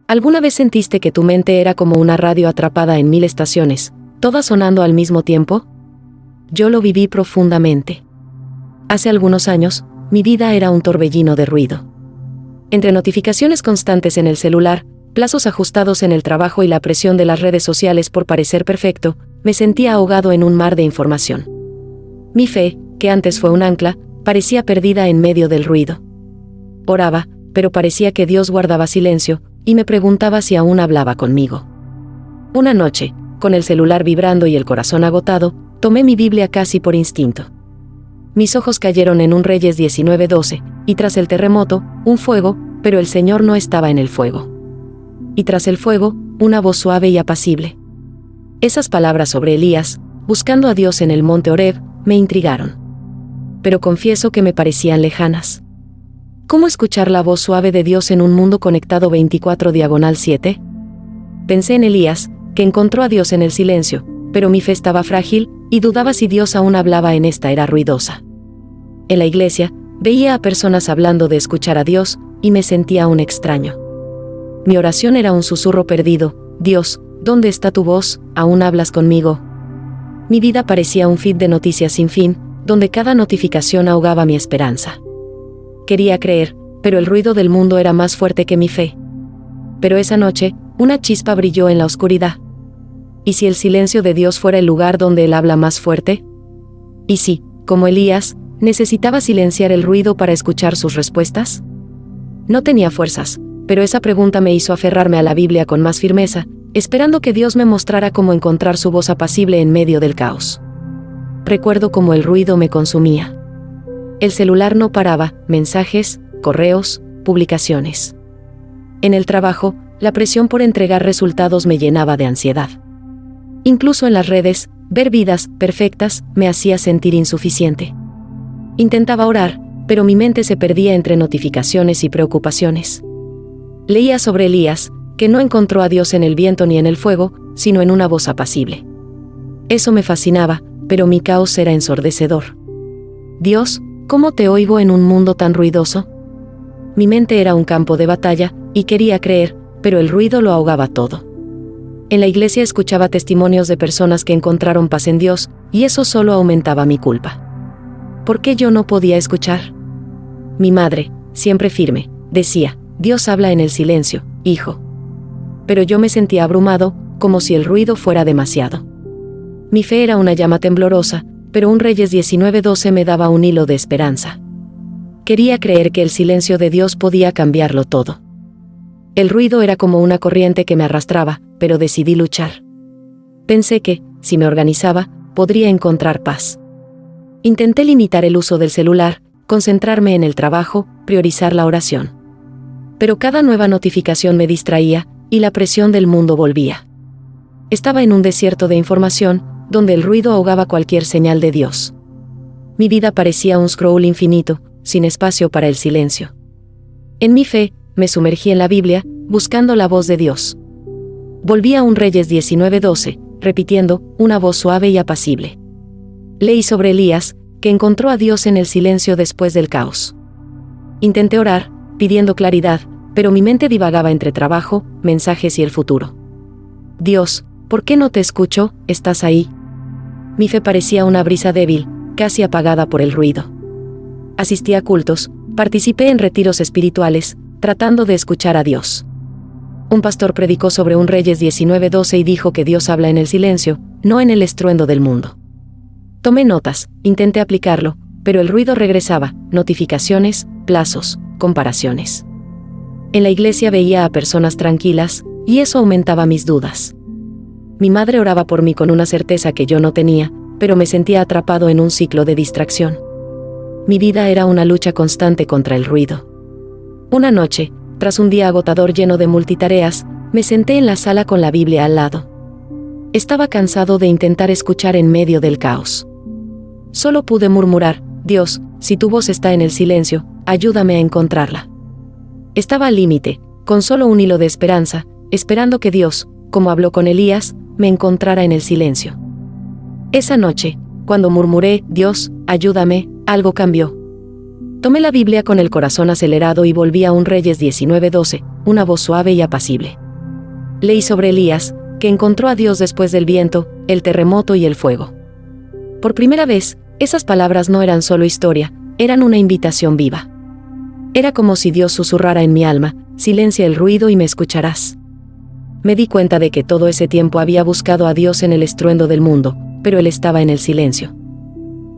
¿Alguna vez sentiste que tu mente era como una radio atrapada en 1000 estaciones, todas sonando al mismo tiempo? Yo lo viví profundamente. Hace algunos años, mi vida era un torbellino de ruido. Entre notificaciones constantes en el celular, plazos ajustados en el trabajo y la presión de las redes sociales por parecer perfecto, me sentía ahogado en un mar de información. Mi fe, que antes fue un ancla, parecía perdida en medio del ruido. Oraba, pero parecía que Dios guardaba silencio, y me preguntaba si aún hablaba conmigo. Una noche, con el celular vibrando y el corazón agotado, tomé mi Biblia casi por instinto. Mis ojos cayeron en un Reyes 19:12, y tras el terremoto, un fuego, pero el Señor no estaba en el fuego. Y tras el fuego, una voz suave y apacible. Esas palabras sobre Elías, buscando a Dios en el monte Horeb, me intrigaron. Pero confieso que me parecían lejanas. ¿Cómo escuchar la voz suave de Dios en un mundo conectado 24/7? Pensé en Elías, que encontró a Dios en el silencio, pero mi fe estaba frágil, y dudaba si Dios aún hablaba en esta era ruidosa. En la iglesia, veía a personas hablando de escuchar a Dios, y me sentía un extraño. Mi oración era un susurro perdido: Dios, ¿dónde está tu voz? ¿Aún hablas conmigo? Mi vida parecía un feed de noticias sin fin, donde cada notificación ahogaba mi esperanza. Quería creer, pero el ruido del mundo era más fuerte que mi fe. Pero esa noche, una chispa brilló en la oscuridad. ¿Y si el silencio de Dios fuera el lugar donde Él habla más fuerte? ¿Y si, como Elías, necesitaba silenciar el ruido para escuchar sus respuestas? No tenía fuerzas, pero esa pregunta me hizo aferrarme a la Biblia con más firmeza, esperando que Dios me mostrara cómo encontrar su voz apacible en medio del caos. Recuerdo cómo el ruido me consumía. El celular no paraba, mensajes, correos, publicaciones. En el trabajo, la presión por entregar resultados me llenaba de ansiedad. Incluso en las redes, ver vidas perfectas me hacía sentir insuficiente. Intentaba orar, pero mi mente se perdía entre notificaciones y preocupaciones. Leía sobre Elías, que no encontró a Dios en el viento ni en el fuego, sino en una voz apacible. Eso me fascinaba, pero mi caos era ensordecedor. Dios, ¿cómo te oigo en un mundo tan ruidoso? Mi mente era un campo de batalla, y quería creer, pero el ruido lo ahogaba todo. En la iglesia escuchaba testimonios de personas que encontraron paz en Dios, y eso solo aumentaba mi culpa. ¿Por qué yo no podía escuchar? Mi madre, siempre firme, decía: Dios habla en el silencio, hijo. Pero yo me sentía abrumado, como si el ruido fuera demasiado. Mi fe era una llama temblorosa, pero un Reyes 19:12 me daba un hilo de esperanza. Quería creer que el silencio de Dios podía cambiarlo todo. El ruido era como una corriente que me arrastraba, pero decidí luchar. Pensé que, si me organizaba, podría encontrar paz. Intenté limitar el uso del celular, concentrarme en el trabajo, priorizar la oración. Pero cada nueva notificación me distraía, y la presión del mundo volvía. Estaba en un desierto de información, donde el ruido ahogaba cualquier señal de Dios. Mi vida parecía un scroll infinito, sin espacio para el silencio. En mi fe, me sumergí en la Biblia, buscando la voz de Dios. Volví a un Reyes 19:12, repitiendo, una voz suave y apacible. Leí sobre Elías, que encontró a Dios en el silencio después del caos. Intenté orar, pidiendo claridad, pero mi mente divagaba entre trabajo, mensajes y el futuro. Dios, ¿por qué no te escucho? ¿Estás ahí? Mi fe parecía una brisa débil, casi apagada por el ruido. Asistí a cultos, participé en retiros espirituales, tratando de escuchar a Dios. Un pastor predicó sobre un Reyes 19:12 y dijo que Dios habla en el silencio, no en el estruendo del mundo. Tomé notas, intenté aplicarlo, pero el ruido regresaba: notificaciones, plazos, comparaciones. En la iglesia veía a personas tranquilas, y eso aumentaba mis dudas. Mi madre oraba por mí con una certeza que yo no tenía, pero me sentía atrapado en un ciclo de distracción. Mi vida era una lucha constante contra el ruido. Una noche, tras un día agotador lleno de multitareas, me senté en la sala con la Biblia al lado. Estaba cansado de intentar escuchar en medio del caos. Solo pude murmurar: Dios, si tu voz está en el silencio, ayúdame a encontrarla. Estaba al límite, con solo un hilo de esperanza, esperando que Dios, como habló con Elías, me encontrara en el silencio. Esa noche, cuando murmuré: Dios, ayúdame, algo cambió. Tomé la Biblia con el corazón acelerado y volví a un Reyes 19:12, una voz suave y apacible. Leí sobre Elías, que encontró a Dios después del viento, el terremoto y el fuego. Por primera vez, esas palabras no eran solo historia, eran una invitación viva. Era como si Dios susurrara en mi alma: silencia el ruido y me escucharás. Me di cuenta de que todo ese tiempo había buscado a Dios en el estruendo del mundo, pero Él estaba en el silencio.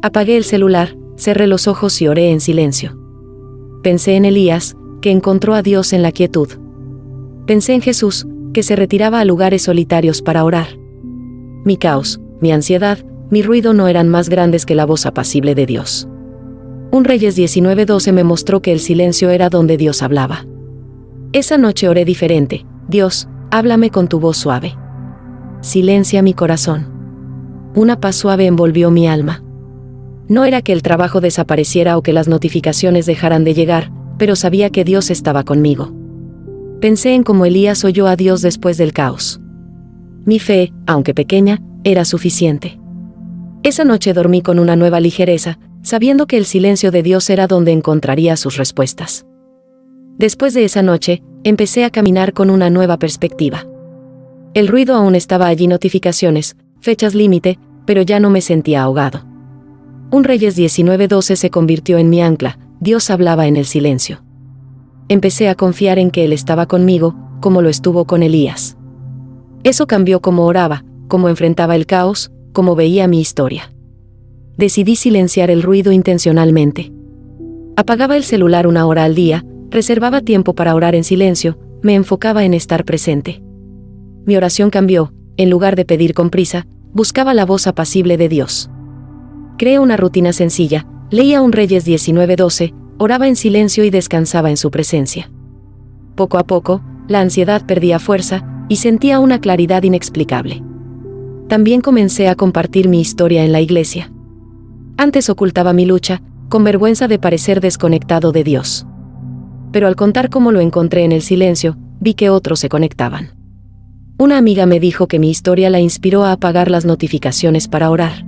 Apagué el celular, cerré los ojos y oré en silencio. Pensé en Elías, que encontró a Dios en la quietud. Pensé en Jesús, que se retiraba a lugares solitarios para orar. Mi caos, mi ansiedad, mi ruido no eran más grandes que la voz apacible de Dios. Un Reyes 19:12 me mostró que el silencio era donde Dios hablaba. Esa noche oré diferente: Dios, háblame con tu voz suave. Silencia mi corazón. Una paz suave envolvió mi alma. No era que el trabajo desapareciera o que las notificaciones dejaran de llegar, pero sabía que Dios estaba conmigo. Pensé en cómo Elías oyó a Dios después del caos. Mi fe, aunque pequeña, era suficiente. Esa noche dormí con una nueva ligereza, sabiendo que el silencio de Dios era donde encontraría sus respuestas. Después de esa noche, empecé a caminar con una nueva perspectiva. El ruido aún estaba allí, notificaciones, fechas límite, pero ya no me sentía ahogado. Un Reyes 19:12 se convirtió en mi ancla: Dios hablaba en el silencio. Empecé a confiar en que Él estaba conmigo, como lo estuvo con Elías. Eso cambió cómo oraba, cómo enfrentaba el caos, cómo veía mi historia. Decidí silenciar el ruido intencionalmente. Apagaba el celular 1 hora al día, reservaba tiempo para orar en silencio, me enfocaba en estar presente. Mi oración cambió: en lugar de pedir con prisa, buscaba la voz apacible de Dios. Creé una rutina sencilla: leía un Reyes 19:12, oraba en silencio y descansaba en su presencia. Poco a poco, la ansiedad perdía fuerza, y sentía una claridad inexplicable. También comencé a compartir mi historia en la iglesia. Antes ocultaba mi lucha, con vergüenza de parecer desconectado de Dios. Pero al contar cómo lo encontré en el silencio, vi que otros se conectaban. Una amiga me dijo que mi historia la inspiró a apagar las notificaciones para orar.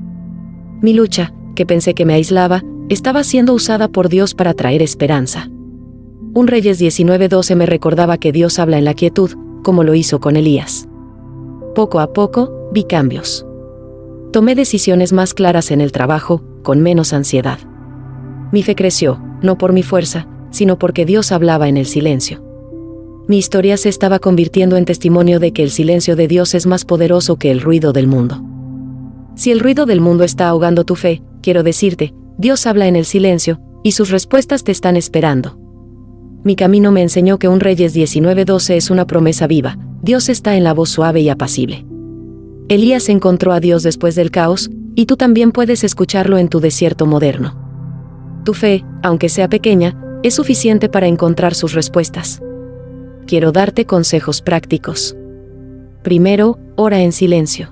Mi lucha, que pensé que me aislaba, estaba siendo usada por Dios para traer esperanza. Un Reyes 19:12 me recordaba que Dios habla en la quietud, como lo hizo con Elías. Poco a poco, vi cambios. Tomé decisiones más claras en el trabajo, con menos ansiedad. Mi fe creció, no por mi fuerza, sino porque Dios hablaba en el silencio. Mi historia se estaba convirtiendo en testimonio de que el silencio de Dios es más poderoso que el ruido del mundo. Si el ruido del mundo está ahogando tu fe, quiero decirte: Dios habla en el silencio, y sus respuestas te están esperando. Mi camino me enseñó que un Reyes 19:12 es una promesa viva: Dios está en la voz suave y apacible. Elías encontró a Dios después del caos, y tú también puedes escucharlo en tu desierto moderno. Tu fe, aunque sea pequeña, es suficiente para encontrar sus respuestas. Quiero darte consejos prácticos. Primero, ora en silencio.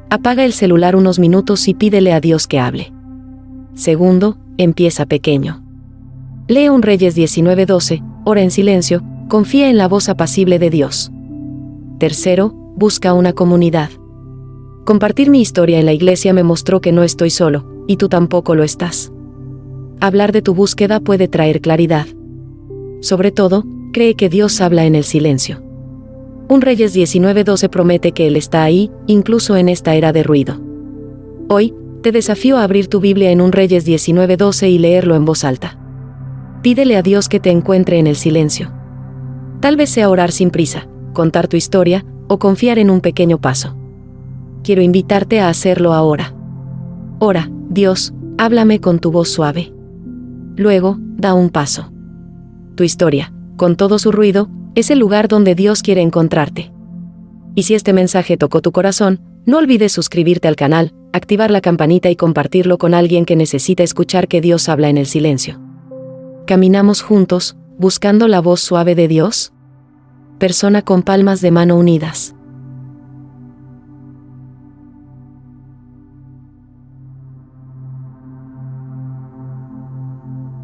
Apaga el celular unos minutos y pídele a Dios que hable. Segundo, empieza pequeño. Lee un Reyes 19:12, ora en silencio, confía en la voz apacible de Dios. Tercero, busca una comunidad. Compartir mi historia en la iglesia me mostró que no estoy solo, y tú tampoco lo estás. Hablar de tu búsqueda puede traer claridad. Sobre todo, cree que Dios habla en el silencio. Un Reyes 19:12 promete que Él está ahí, incluso en esta era de ruido. Hoy, te desafío a abrir tu Biblia en un Reyes 19:12 y leerlo en voz alta. Pídele a Dios que te encuentre en el silencio. Tal vez sea orar sin prisa, contar tu historia, o confiar en un pequeño paso. Quiero invitarte a hacerlo ahora. Ora: Dios, háblame con tu voz suave. Luego, da un paso. Tu historia, con todo su ruido, es el lugar donde Dios quiere encontrarte. Y si este mensaje tocó tu corazón, no olvides suscribirte al canal, activar la campanita y compartirlo con alguien que necesita escuchar que Dios habla en el silencio. ¿Caminamos juntos, buscando la voz suave de Dios? Persona con palmas de mano unidas.